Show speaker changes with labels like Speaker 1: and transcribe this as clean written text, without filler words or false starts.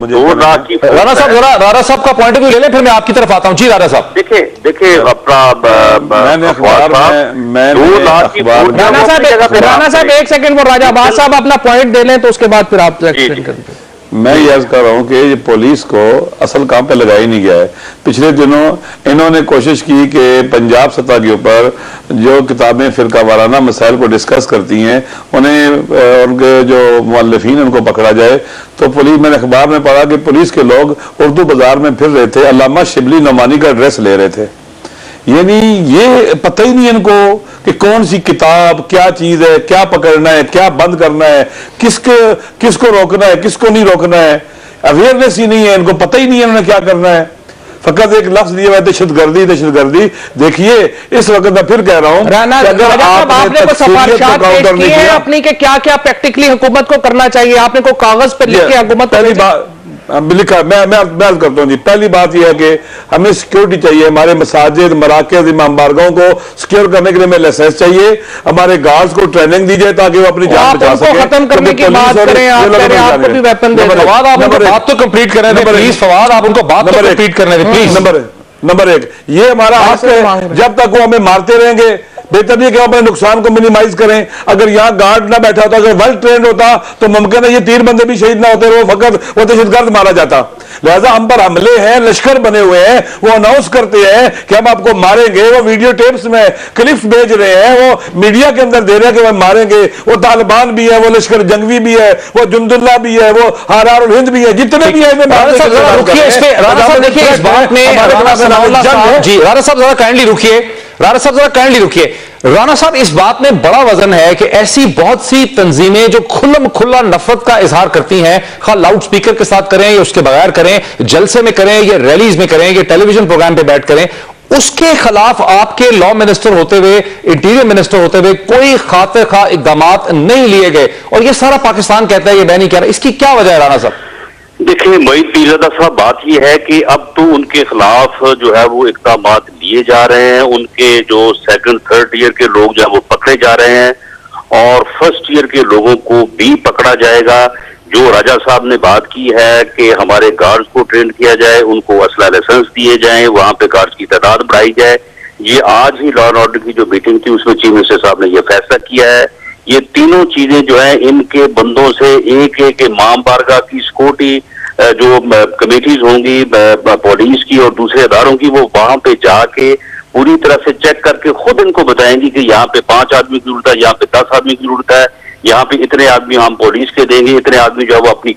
Speaker 1: राणा साहब जरा राणा साहब का पॉइंट ऑफ व्यू ले लें, फिर मैं आपकी तरफ आता हूं। जी राणा साहब।
Speaker 2: देखिए अपना
Speaker 1: मैंने
Speaker 3: राणा साहब एक सेकंड, वो राजा अब्बास साहब अपना पॉइंट दे लें तो उसके बाद फिर आप एक्सप्लेन करें।
Speaker 1: मैं यह कर रहा हूं कि ये पुलिस को असल काम पे लगाया ही नहीं गया है। पिछले दिनों इन्होंने कोशिश की कि पंजाब सतह के ऊपर जो किताबें फिरका वाराना मसाइल को डिस्कस करती हैं उन्हें उनके जो मुअल्लिफीन उनको पकड़ा जाए। तो पुलिस, मैंने अखबार में पढ़ा कि पुलिस के लोग उर्दू बाजार में फिर रहे थे, अल्लामा शिबली नोमानी का ड्रेस ले रहे थे। यानी ये पता ही नहीं इनको कि कौन सी किताब क्या चीज है, क्या पकड़ना है, क्या बंद करना है, किसको रोकना है, किसको नहीं रोकना है। अवेयरनेस ही नहीं है इनको, पता ही नहीं है उन्होंने क्या करना है। फकत एक लफ्ज दिया हुआ दहशतगर्दी दहशतगर्दी। देखिए इस वक्त मैं फिर कह रहा हूं,
Speaker 3: अगर आपने को सिफारिशात पेश की है अपनी के क्या क्या प्रैक्टिकली हुकूमत को करना चाहिए, आपने को कागज पर लिख के हुकूमत
Speaker 1: पहली बात लिखा, मैं अर्ज करता हूँ जी। पहली बात यह है कि हमें सिक्योरिटी चाहिए, हमारे मसाजिद मराकज़ इमाम बारगाहों को सिक्योर करने के लिए हमें लाइसेंस चाहिए, हमारे गार्ड्स को ट्रेनिंग दी जाए ताकि वो अपनी जान बचा सकें।
Speaker 3: खत्म करने की बात करें, आपको भी वेपन दे।
Speaker 1: फवाद आप उनको बात तो कंप्लीट करने दें प्लीज। फवाद आप उनको बात तो कंप्लीट करने दें प्लीज। नंबर एक, ये हमारा हक है। जब तक वो हमें मारते रहेंगे बेहतर नहीं कि अपने नुकसान को मिनिमाइज करें। अगर यहाँ गार्ड ना बैठा होता, अगर वेल ट्रेंड होता तो मुमकिन है ये 3 बंदे भी शहीद ना होते, वो फकत वो दहशतगर्द मारा जाता। लिहाजा हम पर हमले हैं, लश्कर बने हुए हैं, वो अनाउंस करते हैं कि हम आपको मारेंगे, वो वीडियो टेप्स में क्लिप्स भेज रहे हैं, वो मीडिया के अंदर दे रहे हैं कि हम मारेंगे। वो तालिबान भी है, वो लश्कर जंगवी भी है, वो जुंदुल्ला भी है, वो हारार हिंद भी है, जितने भी है।
Speaker 3: राणा साहब जरा काइंडली रुकिए। राणा साहब इस बात में बड़ा वजन है कि ऐसी बहुत सी तंजीमें जो खुल्लम खुल्ला नफरत का इजहार करती हैं, खा लाउड स्पीकर के साथ करें या उसके बगैर करें, जलसे में करें या रैलीज में करें या टेलीविजन प्रोग्राम पे बैठ करें, उसके खिलाफ आपके लॉ मिनिस्टर होते हुए, इंटीरियर मिनिस्टर होते हुए कोई खातिर खा इकदाम नहीं लिए गए। और यह सारा पाकिस्तान कहता है ये मैं नहीं कह रहा, इसकी क्या वजह है राणा साहब?
Speaker 2: देखिए मोईन पीरजादा साहब, बात यह है कि अब तो उनके खिलाफ जो है वो इक़दाम लिए जा रहे हैं। उनके जो 2nd 3rd ईयर के लोग जो है वो पकड़े जा रहे हैं और 1st ईयर के लोगों को भी पकड़ा जाएगा। जो राजा साहब ने बात की है कि हमारे गार्ड्स को ट्रेन किया जाए, उनको असला लाइसेंस दिए जाए, वहां पे गार्ड्स की तादाद बढ़ाई जाए, ये आज ही लॉ एंड ऑर्डर की जो मीटिंग थी उसमें चीफ मिनिस्टर साहब ने यह फैसला किया है। ये तीनों चीजें जो है इनके बंदों से एक एक इमाम बारगाह की सिक्योरिटी जो कमेटीज होंगी पुलिस की और दूसरे अदारों की, वो वहां पे जाके पूरी तरह से चेक करके खुद इनको बताएंगी कि यहाँ पे 5 आदमी की जरूरत है, यहाँ पे 10 आदमी की जरूरत है, यहाँ पे इतने आदमी हम पुलिस के देंगे, इतने आदमी जो है वो अपनी